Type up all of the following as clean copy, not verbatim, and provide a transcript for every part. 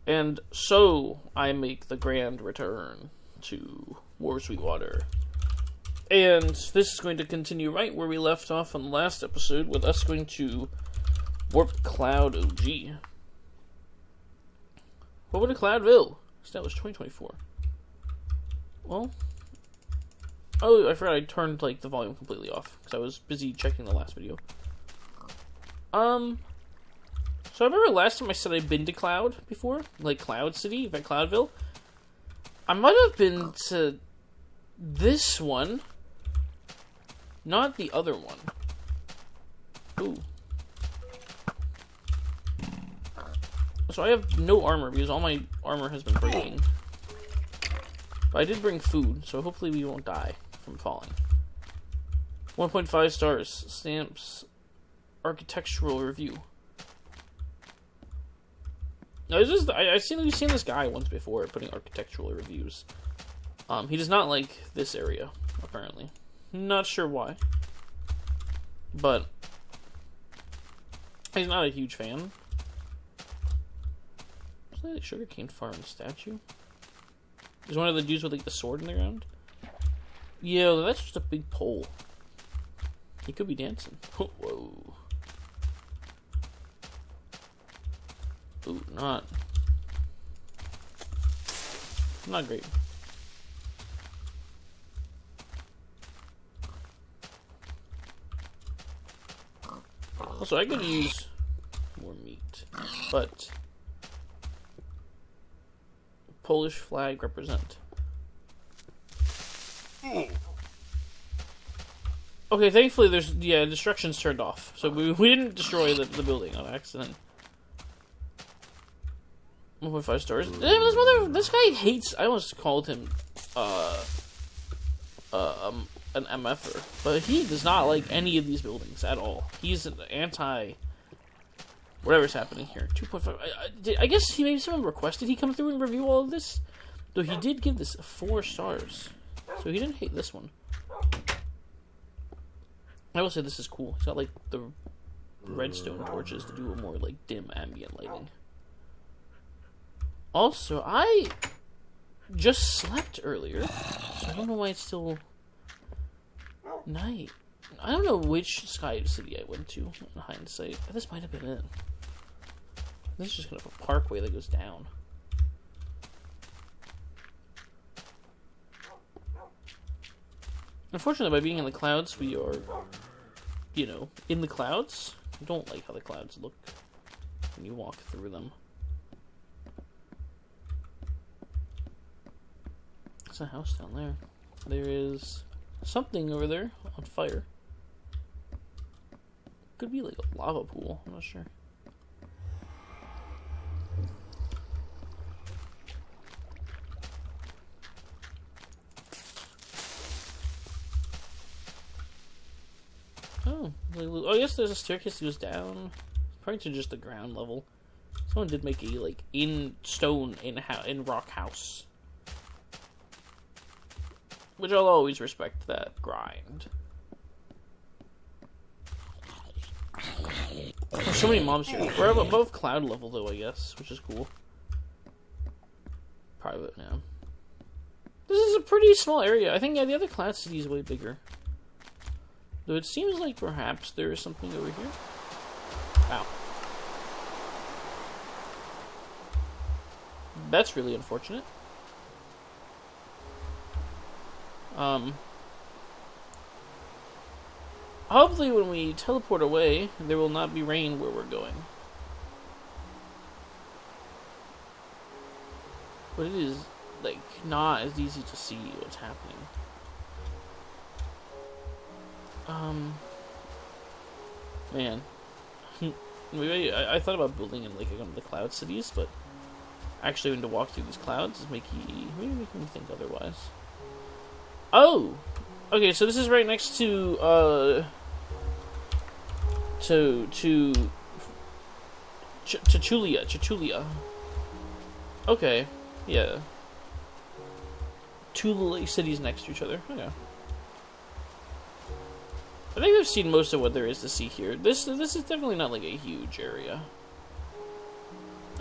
And so I make the grand return to War Sweetwater. And this is going to continue right where we left off on the last episode, with us going to Warp Cloud OG. What would a Cloudville? Established 2024. Well, oh, I forgot I turned like the volume completely off because I was busy checking the last video. So I remember last time I said I'd been to Cloud before, like Cloud City, at Cloudville. I might have been to this one, not the other one. Ooh. So I have no armor because all my armor has been breaking. But I did bring food, so hopefully we won't die from falling. 1.5 stars. Stamps. Architectural review. Now, we've seen this guy once before putting architectural reviews. He does not like this area, apparently. Not sure why. But he's not a huge fan. Is that a sugarcane farm statue? Is one of the dudes with like the sword in the ground? Yeah, that's just a big pole. He could be dancing. Whoa. Ooh, not great. Also, I could use more meat, but Polish flag represent. Okay, thankfully there's, destruction's turned off, so we didn't destroy the building on accident. 1.5 stars. Damn, this guy hates. I almost called him an MFer, but he does not like any of these buildings at all. He's an anti whatever's happening here. 2.5. I guess maybe someone requested he come through and review all of this, though he did give this 4 stars, so he didn't hate this one. I will say this is cool. It's got like the redstone torches to do a more like dim ambient lighting. Also, I just slept earlier, so I don't know why it's still night. I don't know which Sky City I went to, in hindsight. This might have been it. This is just kind of a parkway that goes down. Unfortunately, by being in the clouds, we are, in the clouds. I don't like how the clouds look when you walk through them. There's a house down there. There is something over there on fire. Could be like a lava pool. I'm not sure. Oh, I guess there's a staircase that goes down. Probably to just the ground level. Someone did make a in stone in rock house. Which I'll always respect that grind. There's so many mobs here. We're above cloud level though, I guess, which is cool. Private now. This is a pretty small area. I think the other cloud city is way bigger. Though it seems like perhaps there is something over here. Wow. That's really unfortunate. Hopefully when we teleport away, there will not be rain where we're going. But it is, not as easy to see what's happening. Man. Maybe I thought about building in, one of the cloud cities, but actually having to walk through these clouds is making me think otherwise. Oh! Okay, so this is right next to Chachulia. Okay, yeah. 2 cities next to each other. Okay. I think I've seen most of what there is to see here. This is definitely not a huge area.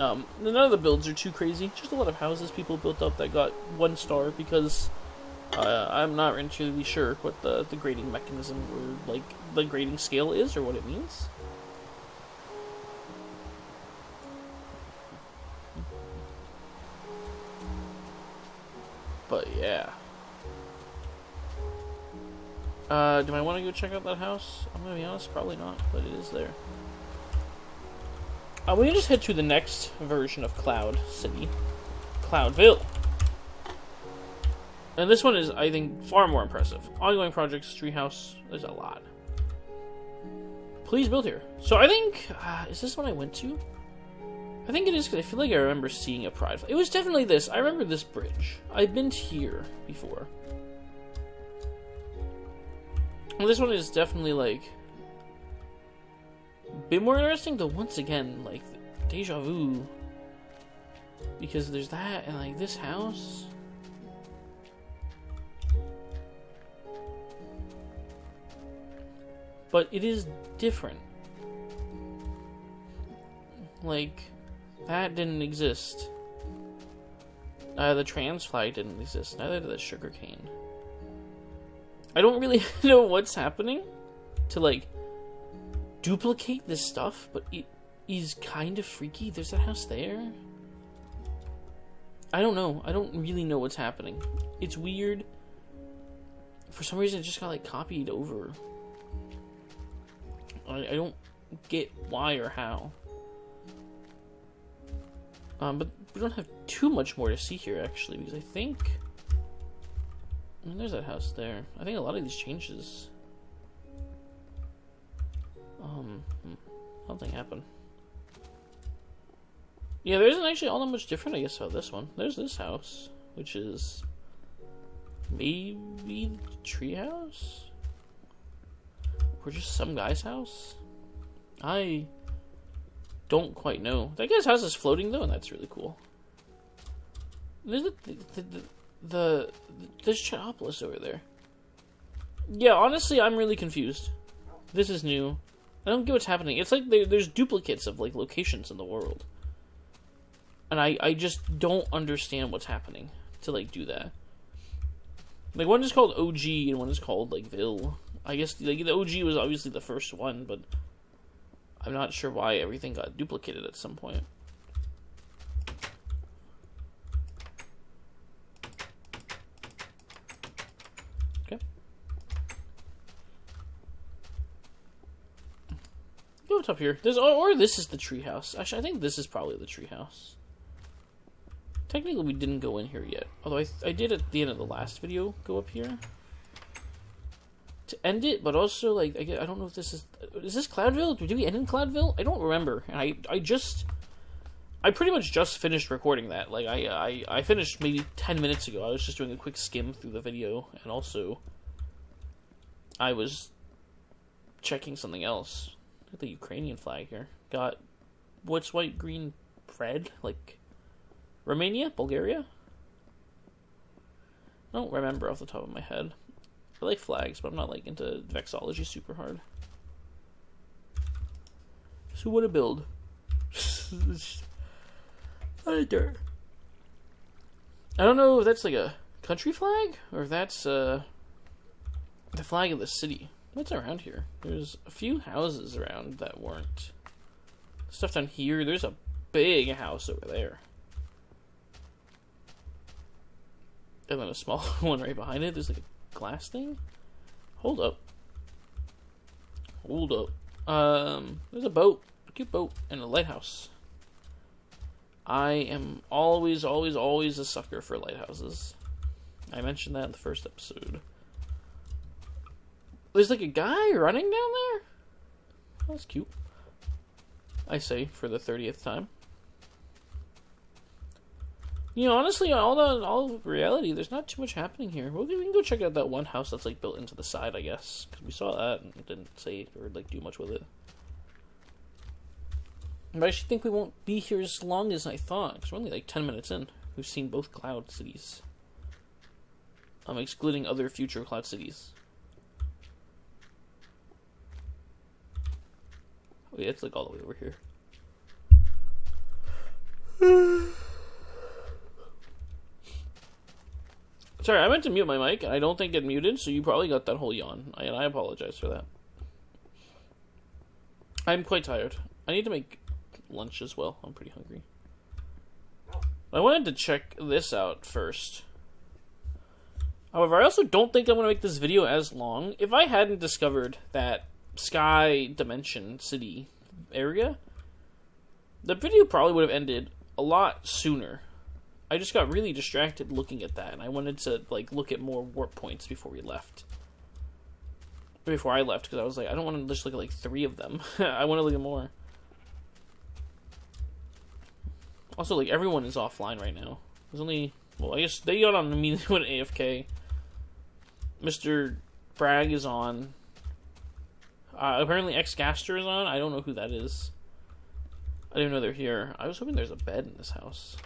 None of the builds are too crazy. Just a lot of houses people built up that got 1 star because I'm not entirely sure what the grading mechanism or like the grading scale is or what it means. But yeah. Do I want to go check out that house? I'm gonna be honest, probably not, but it is there. We can just head to the next version of Cloud City, Cloudville. And this one is, I think, far more impressive. Ongoing projects, treehouse, there's a lot. Please build here. So I think, is this one I went to? I think it is, because I feel like I remember seeing a pride flag. It was definitely this. I remember this bridge. I've been here before. Well, this one is definitely, like, a bit more interesting, though, once again, like, deja vu. Because there's that, and, like, this house. But it is different. Like, that didn't exist. The trans flag didn't exist. Neither did the sugarcane. I don't really know what's happening to, like, duplicate this stuff, but it is kind of freaky. There's that house there. I don't know. I don't really know what's happening. It's weird. For some reason, it just got, like, copied over. I don't get why or how. But we don't have too much more to see here, actually, because I think... there's that house there. I think a lot of these changes... something happened. Yeah, there isn't actually all that much different, I guess, about this one. There's this house, which is... maybe the treehouse? Or just some guy's house? I don't quite know. That guy's house is floating, though, and that's really cool. There's there's Chinopolis over there. Yeah, honestly, I'm really confused. This is new. I don't get what's happening. It's like there's duplicates of, like, locations in the world. And I just don't understand what's happening to, like, do that. Like, one is called OG and one is called, like, Ville. I guess, like, the OG was obviously the first one, but I'm not sure why everything got duplicated at some point. Okay. Go up top here. Or this is the treehouse. Actually, I think this is probably the treehouse. Technically, we didn't go in here yet. Although I did at the end of the last video go up here to end it, but also, like, I don't know if this is this Cloudville? Did we end in Cloudville? I don't remember. And I pretty much just finished recording that. Like, I finished maybe 10 minutes ago. I was just doing a quick skim through the video, and also I was checking something else. The Ukrainian flag here. Got what's white, green, red? Like Romania? Bulgaria? I don't remember off the top of my head. I like flags, but I'm not, like, into vexology super hard. So what a build. I don't know if that's, like, a country flag, or if that's, the flag of the city. What's around here? There's a few houses around that weren't. Stuff down here. There's a big house over there. And then a small one right behind it. There's, like, a glass thing? Hold up. Hold up. There's a boat. A cute boat. And a lighthouse. I am always a sucker for lighthouses. I mentioned that in the first episode. There's, like, a guy running down there? Oh, that's cute. I say, for the 30th time. You know, honestly, all reality, there's not too much happening here. We can go check out that one house that's, like, built into the side, I guess. Because we saw that and didn't say or, like, do much with it. But I actually think we won't be here as long as I thought. Because we're only, like, 10 minutes in. We've seen both Cloud Cities. I'm excluding other future Cloud Cities. Oh, yeah, it's, like, all the way over here. Sorry, I meant to mute my mic, and I don't think it muted, so you probably got that whole yawn. And I apologize for that. I'm quite tired. I need to make lunch as well. I'm pretty hungry. I wanted to check this out first. However, I also don't think I'm going to make this video as long. If I hadn't discovered that Sky Dimension City area, the video probably would have ended a lot sooner. I just got really distracted looking at that, and I wanted to like look at more warp points before we left. Before I left, because I was like, I don't want to just look at like 3 of them. I want to look at more. Also, like, everyone is offline right now. There's only... Well, I guess they got on immediately when AFK. Mr. Bragg is on. Apparently X-Gaster is on. I don't know who that is. I didn't know they're here. I was hoping there's a bed in this house.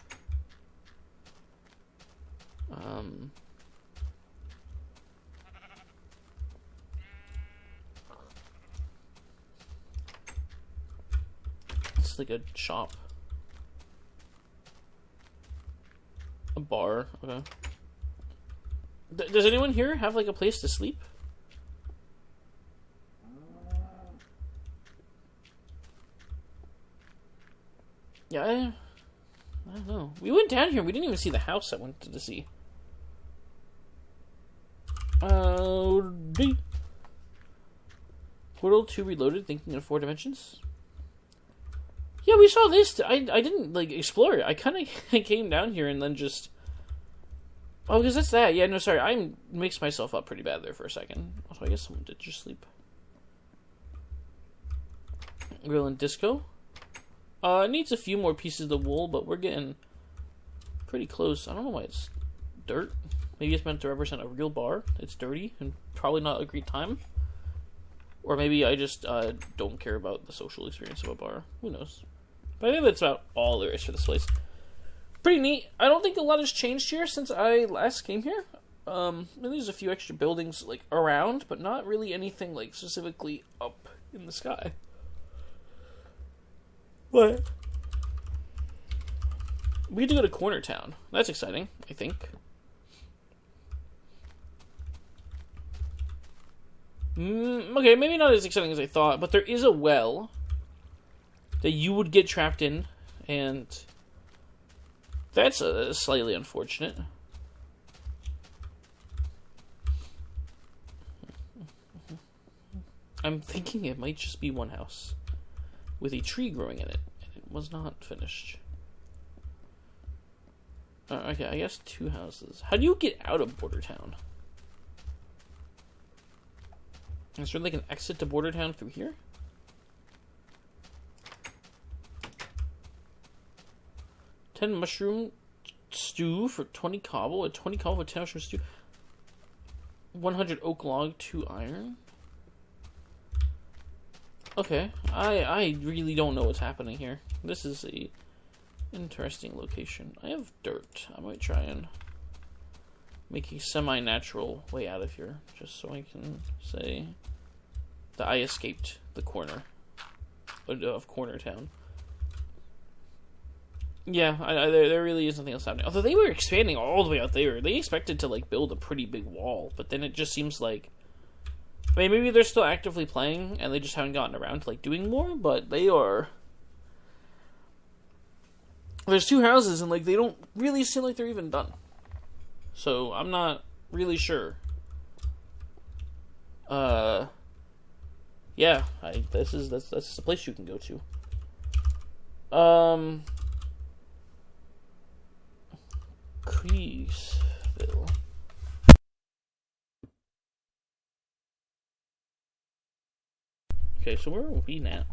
It's like a shop. A bar, okay. Does anyone here have like a place to sleep? Yeah, I don't know. We went down here, we didn't even see the house I wanted to see. Portal 2 Reloaded, thinking in 4 dimensions? Yeah, we saw this. I didn't, like, explore it. I kind of came down here and then just... Oh, because that's that. Yeah, no, sorry. I mixed myself up pretty bad there for a second. Also, I guess someone did just sleep. Grill and disco. It needs a few more pieces of wool, but we're getting pretty close. I don't know why it's dirt. Maybe it's meant to represent a real bar. It's dirty and probably not a great time. Or maybe I just don't care about the social experience of a bar. Who knows? But I think that's about all there is for this place. Pretty neat. I don't think a lot has changed here since I last came here. There's a few extra buildings like around, but not really anything like specifically up in the sky. What? We get to go to Corner Town. That's exciting, I think. Okay, maybe not as exciting as I thought, but there is a well that you would get trapped in, and that's slightly unfortunate. I'm thinking it might just be one house with a tree growing in it, and it was not finished. Okay, I guess 2 houses. How do you get out of Border Town? Is there like an exit to Border Town through here? $10 mushroom stew for 20 cobble. A 20 cobble for 10 mushroom stew. 100 oak log, 2 iron. Okay, I really don't know what's happening here. This is a interesting location. I have dirt. I might try and make a semi-natural way out of here, just so I can say that I escaped the corner of Corner Town. Yeah, there really is nothing else happening. Although they were expanding all the way out there. They expected to like build a pretty big wall, but then it just seems like, I mean, maybe they're still actively playing and they just haven't gotten around to like doing more, but they are. There's 2 houses and like they don't really seem like they're even done. So I'm not really sure. Yeah, that's the place you can go to. Creesville. Okay, so where are we now?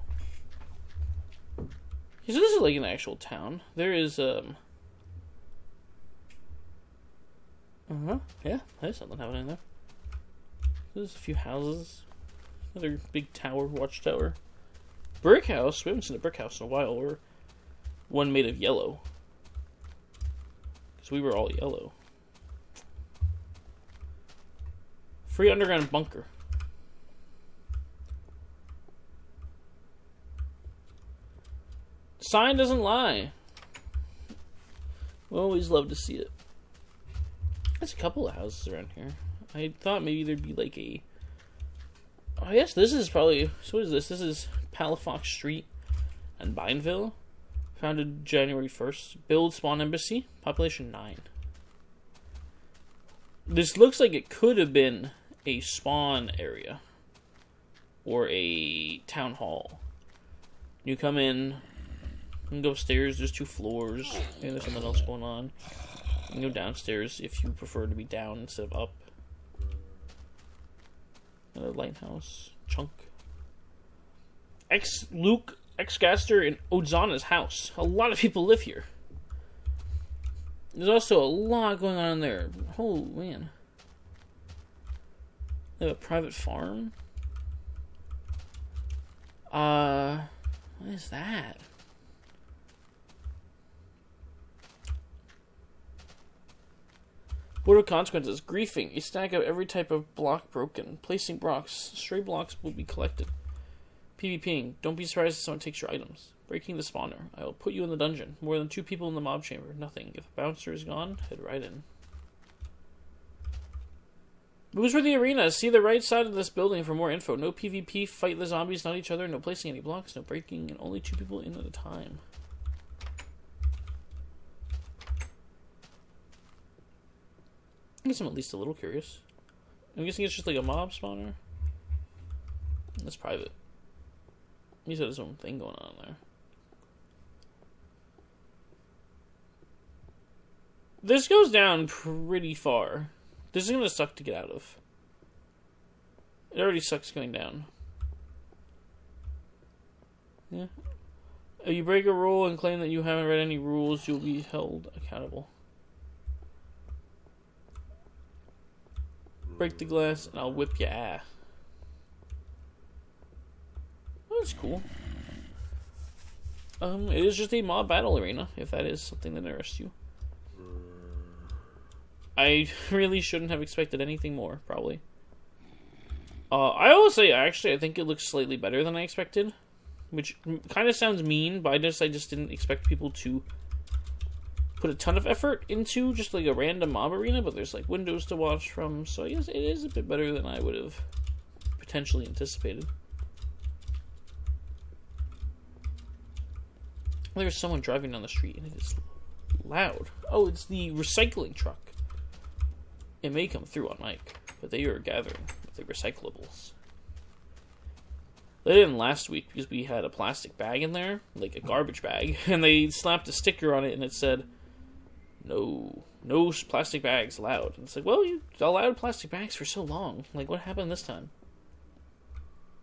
Okay, so this is like an actual town. There is yeah, there's something happening there. There's a few houses. Another big tower, watchtower. Brick house. We haven't seen a brick house in a while. Or one made of yellow. Because we were all yellow. Free underground bunker. Sign doesn't lie. We always love to see it. There's a couple of houses around here. I thought maybe there'd be like a... Oh, I guess this is probably... So what is this? This is Palafox Street and Bineville. Founded January 1st. Build Spawn Embassy. Population 9. This looks like it could have been a spawn area. Or a town hall. You come in, you can go upstairs, there's 2 floors, maybe there's something else going on. You can go downstairs if you prefer to be down instead of up. Another lighthouse. Chunk. Luke Gaster in Odzana's house. A lot of people live here. There's also a lot going on in there. Oh, man. They have a private farm. What is that? What are consequences? Griefing. A stack of every type of block broken. Placing blocks. Stray blocks will be collected. PvPing. Don't be surprised if someone takes your items. Breaking the spawner. I will put you in the dungeon. More than 2 people in the mob chamber. Nothing. If a bouncer is gone, head right in. Moves for the arena. See the right side of this building for more info. No PvP. Fight the zombies, not each other. No placing any blocks. No breaking. And only 2 people in at a time. I guess I'm at least a little curious. I'm guessing it's just like a mob spawner. That's private. He's got his own thing going on there. This goes down pretty far. This is going to suck to get out of. It already sucks going down. Yeah. If you break a rule and claim that you haven't read any rules, you'll be held accountable. Break the glass and I'll whip your ass. Oh, that's cool. It is just a mob battle arena, if that is something that interests you. I really shouldn't have expected anything more, probably. I will say, actually, I think it looks slightly better than I expected. Which kind of sounds mean, but I just didn't expect people to put a ton of effort into just like a random mob arena, but there's like windows to watch from, so I guess it is a bit better than I would have potentially anticipated. There's someone driving down the street and it is loud. Oh, it's the recycling truck. It may come through on mic, but they are gathering with the recyclables. They didn't last week because we had a plastic bag in there, like a garbage bag, and they slapped a sticker on it and it said, no plastic bags allowed. And it's like, well, you allowed plastic bags for so long. Like, what happened this time?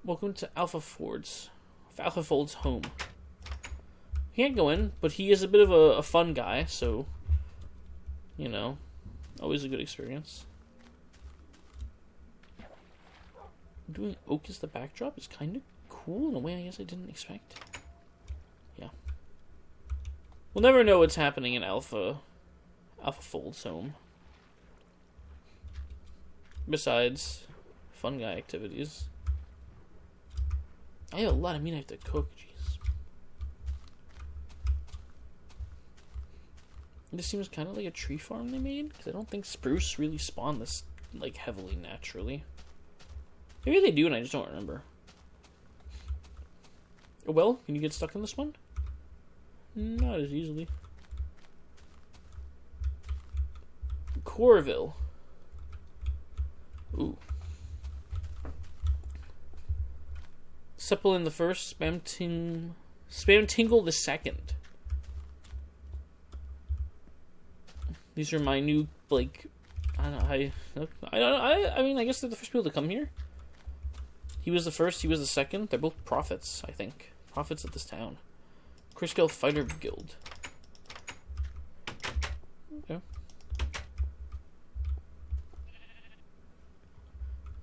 Welcome to Alpha Fold's home. He can't go in, but he is a bit of a fun guy, so, you know, always a good experience. Doing oak as the backdrop is kind of cool in a way I guess I didn't expect. Yeah. We'll never know what's happening in Alpha Fold's home. Besides fun guy activities. I have a lot of meat I have to cook, jeez. This seems kind of like a tree farm they made, because I don't think spruce really spawn this, like, heavily naturally. Maybe they do and I just don't remember. Oh, well, can you get stuck in this one? Not as easily. Corville. Ooh. Zeppelin the first, Spam Tingle the second. These are my new, like, I don't know, I mean, I guess they're the first people to come here. He was the first, he was the second. They're both prophets, I think. Prophets of this town. Criskel Fighter Guild. Okay.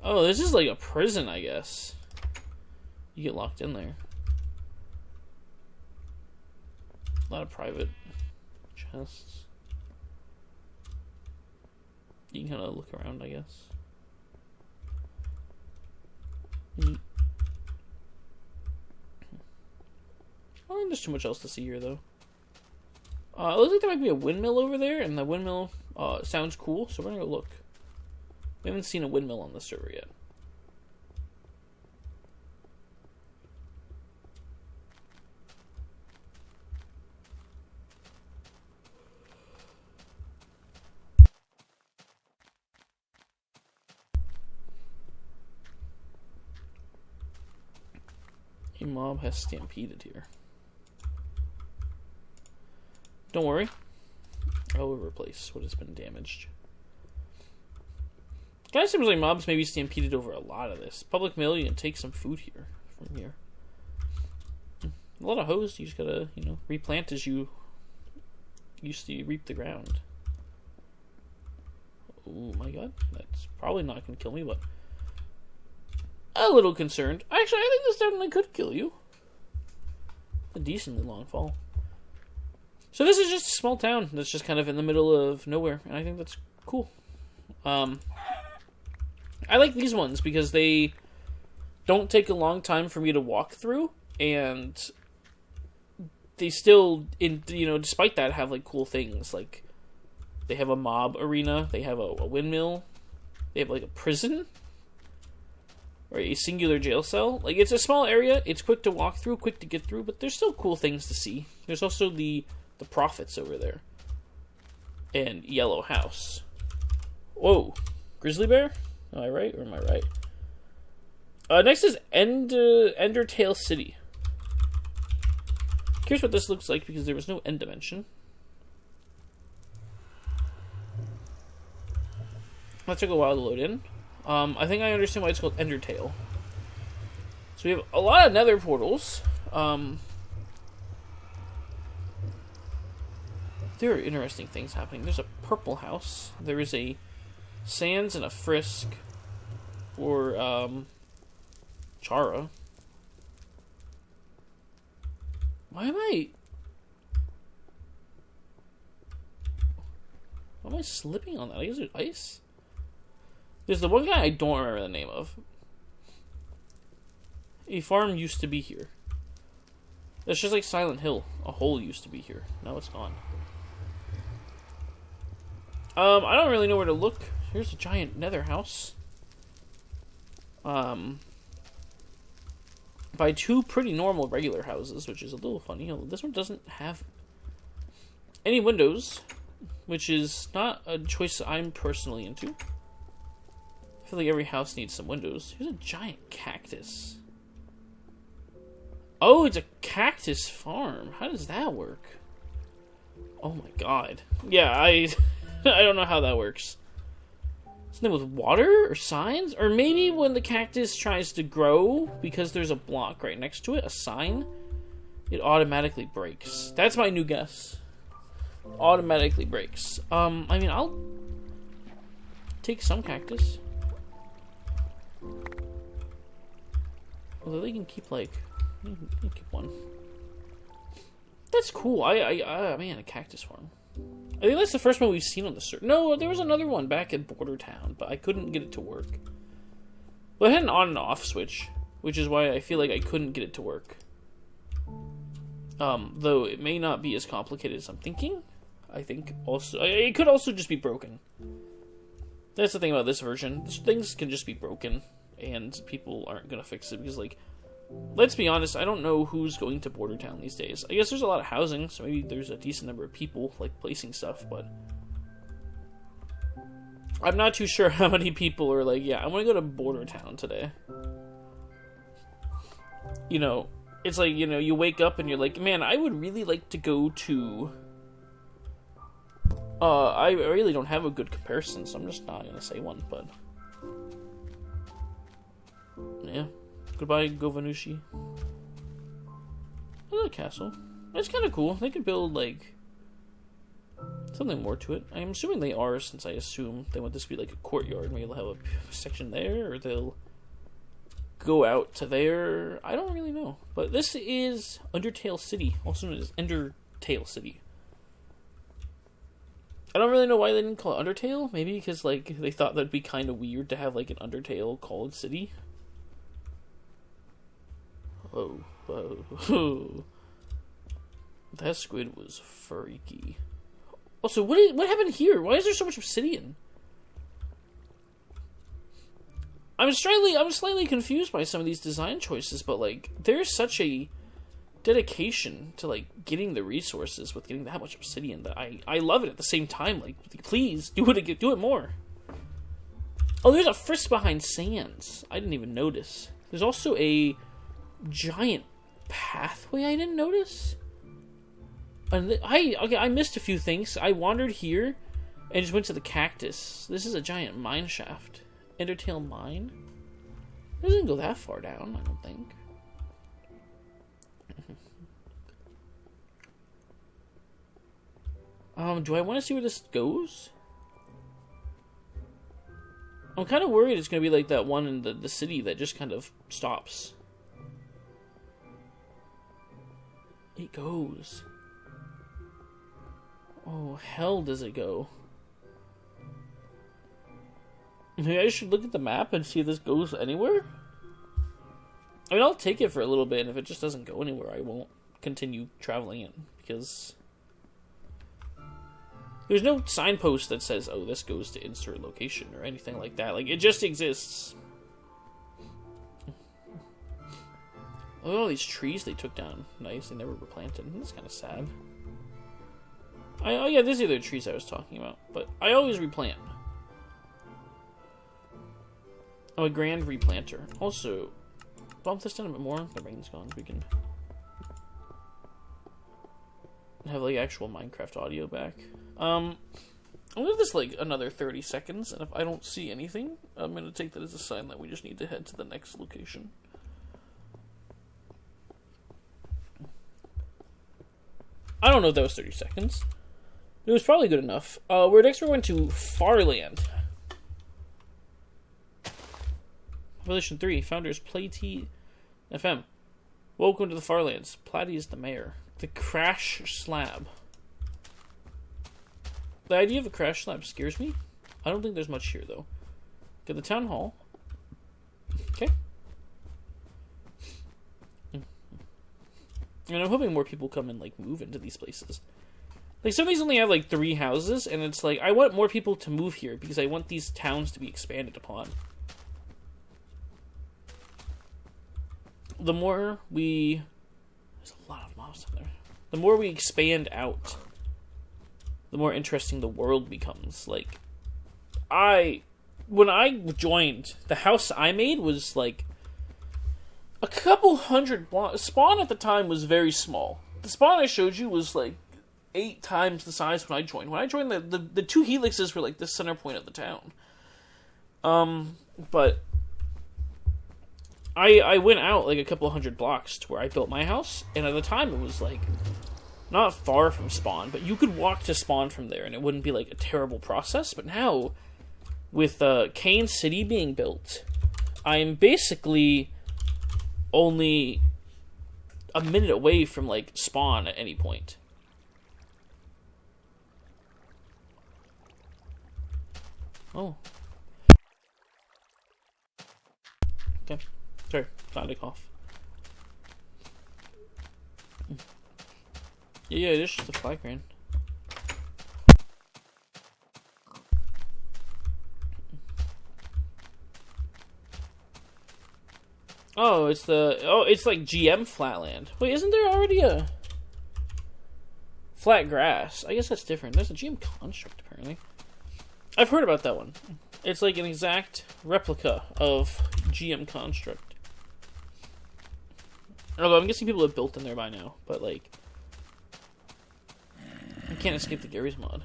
Oh, this is like a prison, I guess. You get locked in there. A lot of private chests. You can kind of look around, I guess. Neat. I don't think there's too much else to see here, though. It looks like there might be a windmill over there, and the windmill sounds cool, so we're gonna go look. We haven't seen a windmill on the server yet. A mob has stampeded here. Don't worry. I will replace what has been damaged. Guys, seems like mobs may be stampeded over a lot of this. Public mill, you can take some food here from here. A lot of hoes, you just gotta, you know, replant as you used to reap the ground. Oh my god, that's probably not gonna kill me, but a little concerned. Actually, I think this definitely could kill you. A decently long fall. So this is just a small town that's just kind of in the middle of nowhere, and I think that's cool. I like these ones because they don't take a long time for me to walk through, and they still, despite that, have like cool things. Like they have a mob arena, they have a windmill, they have like a prison or a singular jail cell. Like it's a small area, it's quick to walk through, quick to get through, but there's still cool things to see. There's also the prophets over there. And Yellow House. Whoa. Grizzly Bear? Am I right or am I right? Next is Endertail City. Curious what this looks like because there was no end dimension. That took a while to load in. I think I understand why it's called Endertail. So we have a lot of nether portals. There are interesting things happening. There's a purple house. There is a Sands and a Frisk. Or, Chara. Why am I slipping on that? I guess there's ice? There's the one guy I don't remember the name of. A farm used to be here. It's just like Silent Hill. A hole used to be here. Now it's gone. I don't really know where to look. Here's a giant nether house. By two pretty normal regular houses, which is a little funny. This one doesn't have any windows, which is not a choice I'm personally into. I feel like every house needs some windows. Here's a giant cactus. Oh, it's a cactus farm. How does that work? Oh my god. Yeah, I don't know how that works. Something with water or signs? Or maybe when the cactus tries to grow, because there's a block right next to it, a sign, it automatically breaks. That's my new guess. Automatically breaks. I mean, I'll take some cactus. Although they can keep, like, you can keep one. That's cool. Man, a cactus farm. I think that's the first one we've seen on the server. No, there was another one back in Border Town, but I couldn't get it to work. Well, I had an on and off switch, which is why I feel like I couldn't get it to work. Though it may not be as complicated as I'm thinking. I think also... It could also just be broken. That's the thing about this version. Things can just be broken, and people aren't going to fix it, because, like... Let's be honest, I don't know who's going to Border Town these days. I guess there's a lot of housing, so maybe there's a decent number of people, like, placing stuff, but... I'm not too sure how many people are like, yeah, I want to go to Border Town today. You know, it's like, you know, you wake up and you're like, man, I would really like to go to... I really don't have a good comparison, so I'm just not going to say one, but... Yeah. Goodbye, Govanushi. Another castle. It's kind of cool. They could build, like, something more to it. I'm assuming they are, since I assume they want this to be, like, a courtyard. Maybe they'll have a section there, or they'll go out to there. I don't really know. But this is Undertale City, also known as Endertail City. I don't really know why they didn't call it Undertale. Maybe because, like, they thought that'd be kind of weird to have, like, an Undertale called city. Oh, whoa. That squid was freaky. Also, what happened here? Why is there so much obsidian? I'm slightly confused by some of these design choices, but like, there's such a dedication to like getting the resources with getting that much obsidian that I love it at the same time. Like, please do it more. Oh, there's a frisk behind sands. I didn't even notice. There's also a giant pathway I didn't notice. And I missed a few things. I wandered here and just went to the cactus. This is a giant mine shaft. Endertail mine? It doesn't go that far down, I don't think. Do I want to see where this goes? I'm kind of worried it's going to be like that one in the city that just kind of stops. It goes. Oh, hell does it go. Maybe I should look at the map and see if this goes anywhere? I mean, I'll take it for a little bit, and if it just doesn't go anywhere, I won't continue traveling it, because there's no signpost that says, oh, this goes to insert location, or anything like that. Like, it just exists. Look at all these trees they took down. Nice, they never were planted. That's kind of sad. Oh yeah, these are the trees I was talking about, but I always replant. Oh, a grand replanter. Also, bump this down a bit more. The rain's gone. We can have like actual Minecraft audio back. I'll give this like another 30 seconds, and if I don't see anything, I'm gonna take that as a sign that we just need to head to the next location. I don't know if that was 30 seconds. It was probably good enough. We're going to Farland. Population 3, founders Platy FM. Welcome to the Farlands. Platy is the mayor. The crash slab. The idea of a crash slab scares me. I don't think there's much here, though. Get the town hall. Okay. And I'm hoping more people come and, like, move into these places. Like, some of these only have, like, 3 houses, and it's like, I want more people to move here, because I want these towns to be expanded upon. The more we... There's a lot of mobs in there. The more we expand out, the more interesting the world becomes. Like, when I joined, the house I made was, like, a couple hundred blocks. Spawn at the time was very small. The spawn I showed you was, like, 8 times the size when I joined. When I joined, the 2 helixes were, like, the center point of the town. But I went out, like, a couple hundred blocks to where I built my house, and at the time it was, like, not far from spawn, but you could walk to spawn from there, and it wouldn't be, like, a terrible process. But now, with Cane City being built, I'm basically only a minute away from, like, spawn at any point. Oh. Okay. Sorry, sounding off. Yeah, it is just a flag crane. Oh, it's like GM Flatland. Wait, isn't there already a flat grass? I guess that's different. There's a GM Construct, apparently. I've heard about that one. It's like an exact replica of GM Construct. Although I'm guessing people have built in there by now, but like, I can't escape the Gary's mod.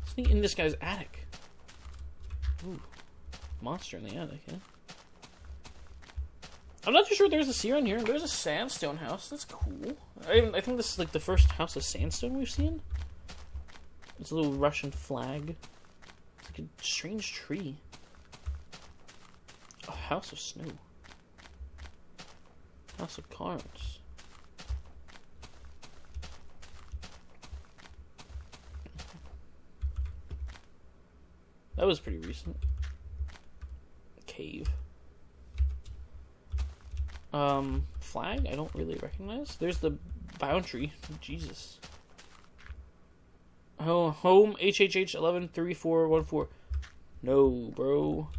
Something in this guy's attic. Ooh, monster in the attic, yeah. I'm not too sure there's a sea on here. There's a sandstone house. That's cool. I think this is like the first house of sandstone we've seen. It's a little Russian flag. It's like a strange tree. A house of snow. House of cards. That was pretty recent. Cave. Flag? I don't really recognize. There's the boundary. Jesus. Oh, home HHH 113414. No, bro.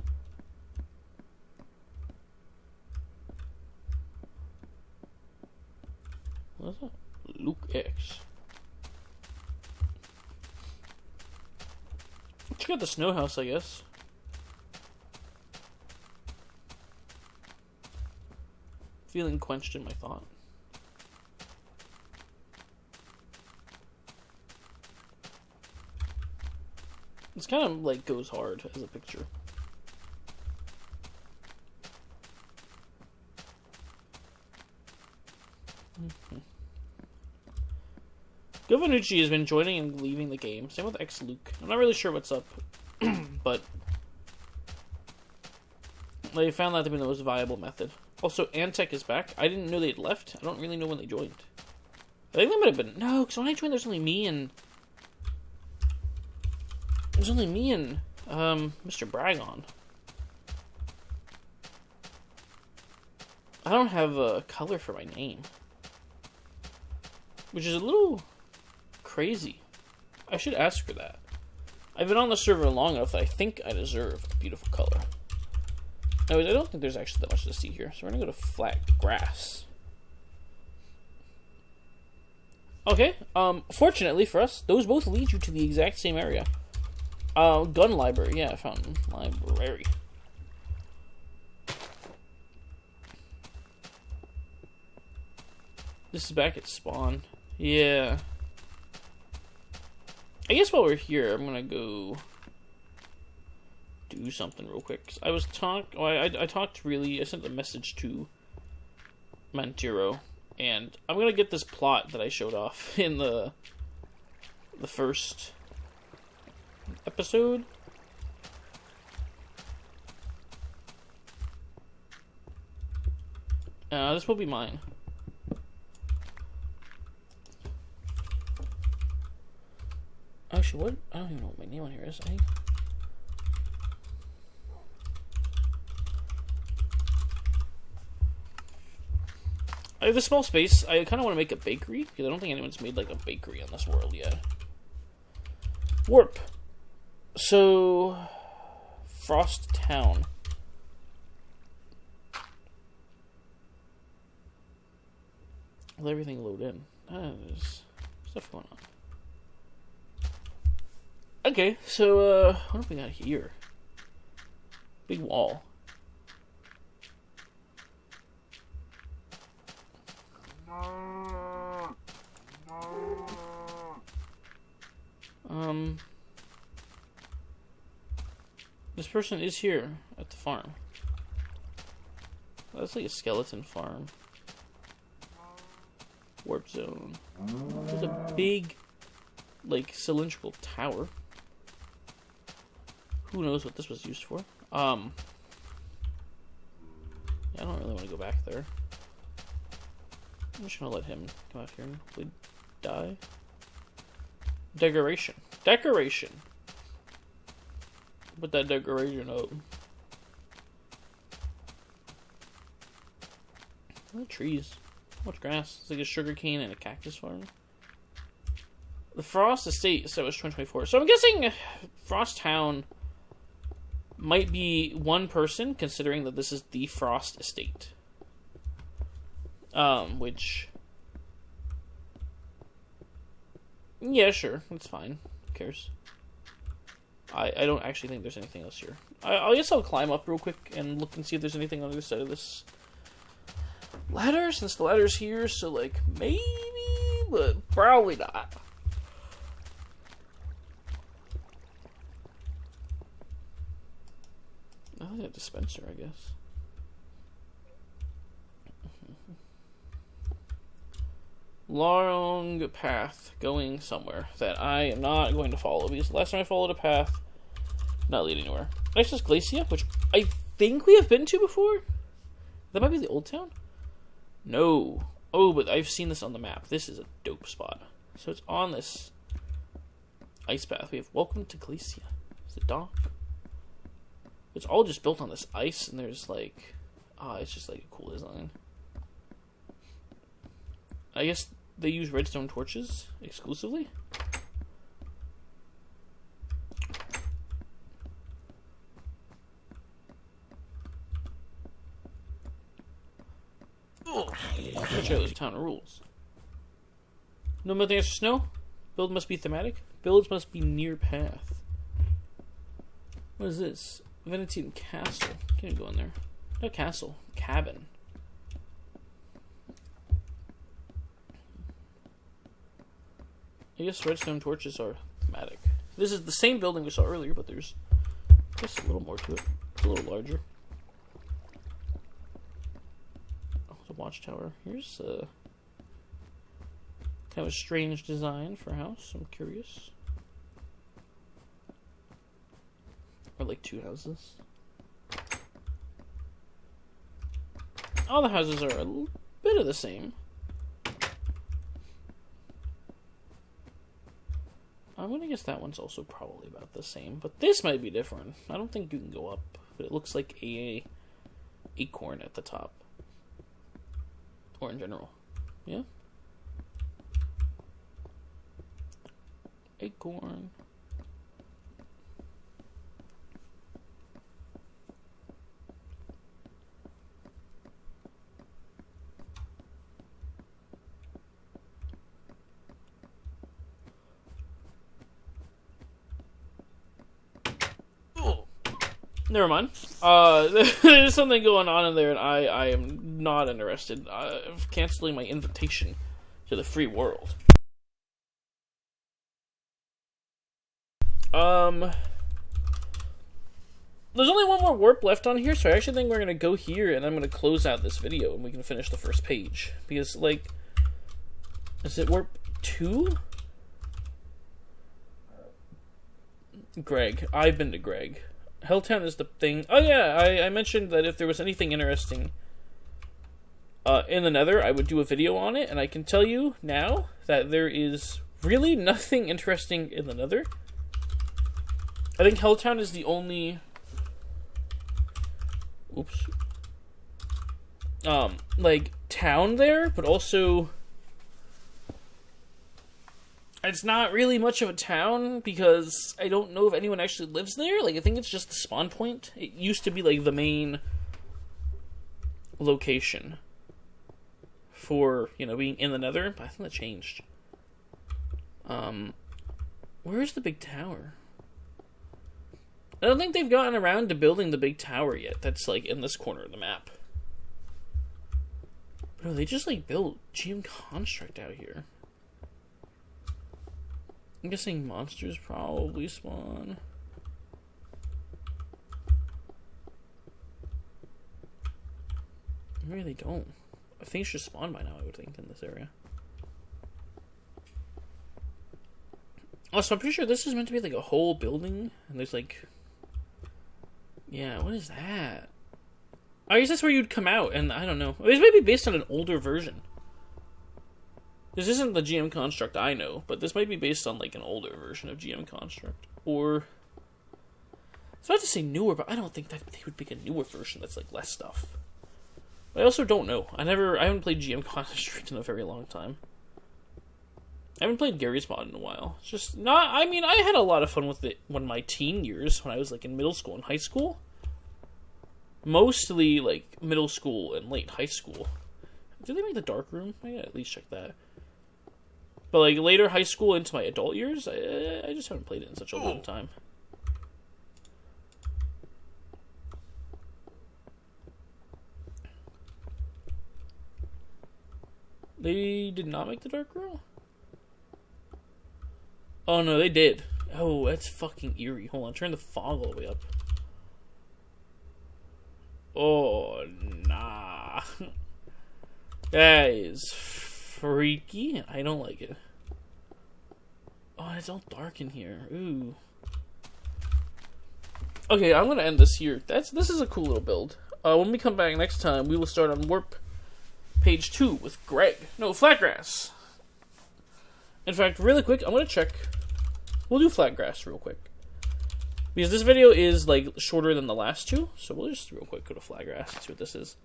What's that? Luke X. Check out the snow house, I guess. Feeling quenched in my thought. It's kind of like goes hard as a picture. Govanucci has been joining and leaving the game. Same with X-Luke. I'm not really sure what's up, but they found that to be the most viable method. Also, Antec is back. I didn't know they'd left. I don't really know when they joined. I think they might have been... No, because when I joined, there's only me and... Mr. Bragon. I don't have a color for my name. Which is a little crazy. I should ask her that. I've been on the server long enough that I think I deserve a beautiful color. Anyways, I don't think there's actually that much to see here, so we're gonna go to flat grass. Okay, fortunately for us, those both lead you to the exact same area. Gun library, yeah, I found library. This is back at spawn. Yeah. I guess while we're here, I'm gonna go do something real quick. I sent a message to Mantiro, and I'm gonna get this plot that I showed off in the first episode. This will be mine. Actually, what? I don't even know what my name on here is. I think. I have a small space. I kind of want to make a bakery, because I don't think anyone's made, like, a bakery on this world yet. Warp. So... Frost Town. Let everything load in. There's stuff going on. Okay, so, what have we got here? Big wall. This person is here at the farm. That's like a skeleton farm. Warp zone. There's a big, like, cylindrical tower. Who knows what this was used for? Yeah, I don't really want to go back there. I'm just gonna let him come out here and hopefully die. Decoration. Decoration! Put that decoration up. What trees? Much grass? It's like a sugarcane and a cactus farm. The Frost Estate established 2024. So I'm guessing Frost Town might be one person, considering that this is the Frost Estate. Which... Yeah, sure. That's fine. Who cares? I don't actually think there's anything else here. I guess I'll climb up real quick and look and see if there's anything on the other side of this ladder, since the ladder's here, so, like, maybe, but probably not. I think a dispenser, I guess. Long path going somewhere that I am not going to follow, because the last time I followed a path, not leading anywhere. Next is Glacia, which I think we have been to before. That might be the old town? No. Oh, but I've seen this on the map. This is a dope spot. So it's on this ice path. We have Welcome to Glacia. It's the dock. It's all just built on this ice, and there's like... it's just like a cool design. I guess they use redstone torches exclusively. Oh, which are those town rules? No melting extra snow. Build must be thematic. Builds must be near path. What is this? Venetian castle. Can't go in there. No castle. Cabin. I guess redstone torches are thematic. This is the same building we saw earlier, but there's just a little more to it. It's a little larger. Oh, the watchtower. Here's a kind of a strange design for a house. I'm curious. Or like two houses. All the houses are a bit of the same. I'm gonna guess that one's also probably about the same, but this might be different. I don't think you can go up, but it looks like a acorn at the top. Or in general. Yeah? Acorn. Never mind. There's something going on in there, and I am not interested. I'm canceling my invitation to the free world. There's only one more warp left on here, so I actually think we're gonna go here, and I'm gonna close out this video, and we can finish the first page. Because, like, is it warp 2? Greg. I've been to Greg. Helltown is the thing. Oh yeah, I mentioned that if there was anything interesting in the Nether, I would do a video on it, and I can tell you now that there is really nothing interesting in the Nether. I think Helltown is the only... Oops. Like, town there, but also... It's not really much of a town, because I don't know if anyone actually lives there. Like, I think it's just the spawn point. It used to be, like, the main location for, you know, being in the Nether, but I think that changed. Where's the big tower? I don't think they've gotten around to building the big tower yet. That's, like, in this corner of the map. Bro, they just, like, built GM Construct out here. I'm guessing monsters probably spawn. Maybe they don't. I think it should spawn by now, I would think, in this area. Also, I'm pretty sure this is meant to be like a whole building, and there's like... Yeah, what is that? I guess that's where you'd come out, and I don't know. This might be based on an older version. This isn't the GM Construct I know, but this might be based on, like, an older version of GM Construct. Or... I was about to say newer, but I don't think that they would make a newer version that's, like, less stuff. But I also don't know. I haven't played GM Construct in a very long time. I haven't played Gary's Mod in a while. It's just not... I mean, I had a lot of fun with it when my teen years, when I was, like, in middle school and high school. Mostly, like, middle school and late high school. Did they make the dark room? I gotta at least check that. But, like, later high school into my adult years, I just haven't played it in such a long time. They did not make the dark room? Oh, no, they did. Oh, that's fucking eerie. Hold on, turn the fog all the way up. Oh, nah. That is freaky. I don't like it. Oh, it's all dark in here. Ooh. Okay, I'm gonna end this here. This is a cool little build. When we come back next time, we will start on warp page 2 with Greg. No, Flatgrass. In fact, really quick, I'm gonna check. We'll do Flatgrass real quick. Because this video is, like, shorter than the last two, so we'll just real quick go to Flatgrass and see what this is.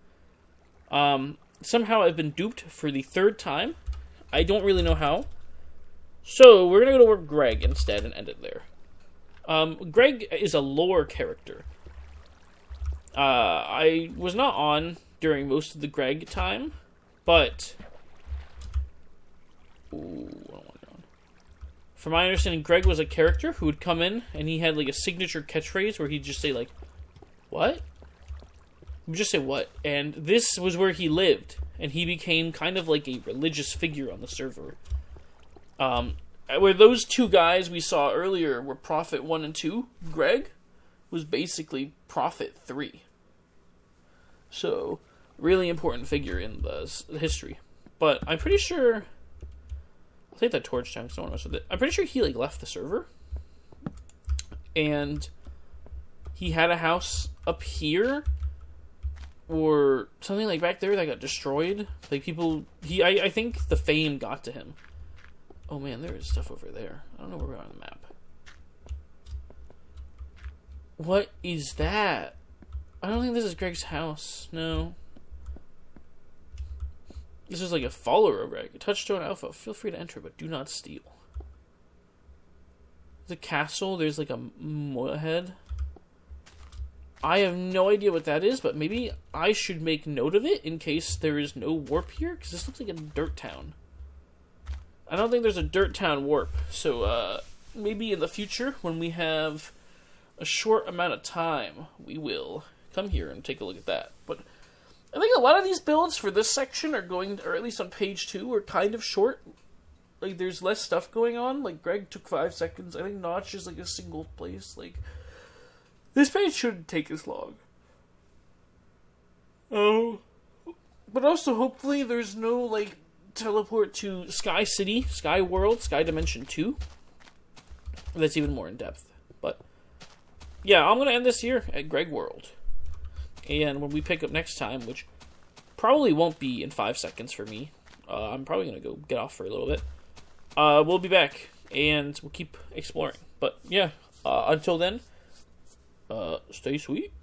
Somehow I've been duped for the third time I don't really know how. So, we're going to go to work Greg instead and end it there. Greg is a lore character. I was not on during most of the Greg time, but... From my understanding, Greg was a character who would come in, and he had, like, a signature catchphrase where he'd just say, like, what? He would just say, what? And this was where he lived, and he became kind of like a religious figure on the server. Where those two guys we saw earlier were Prophet 1 and 2, Greg was basically Prophet 3. So, really important figure in the history. But I'm pretty sure... I'll take that torch down because I don't want to mess with it. I'm pretty sure he, like, left the server. And he had a house up here. Or something like back there that got destroyed. Like, people... I think the fame got to him. Oh, man, there is stuff over there. I don't know where we are on the map. What is that? I don't think this is Greg's house. No. This is like a follower of Greg. Touchstone Alpha. Feel free to enter, but do not steal. The castle. There's like a Moya head. I have no idea what that is, but maybe I should make note of it in case there is no warp here, because this looks like a dirt town. I don't think there's a dirt town warp, so maybe in the future, when we have a short amount of time, we will come here and take a look at that. But I think a lot of these builds for this section are going, or at least on page 2, are kind of short. Like, there's less stuff going on. Like, Greg took 5 seconds. I think Notch is like a single place. Like, this page shouldn't take as long. Oh. But also, hopefully, there's no, like, teleport to Sky City, Sky World, Sky Dimension 2. That's even more in depth. But, yeah, I'm going to end this here at Greg World. And when we pick up next time, which probably won't be in 5 seconds for me, I'm probably going to go get off for a little bit. We'll be back, and we'll keep exploring. But, yeah, until then, stay sweet.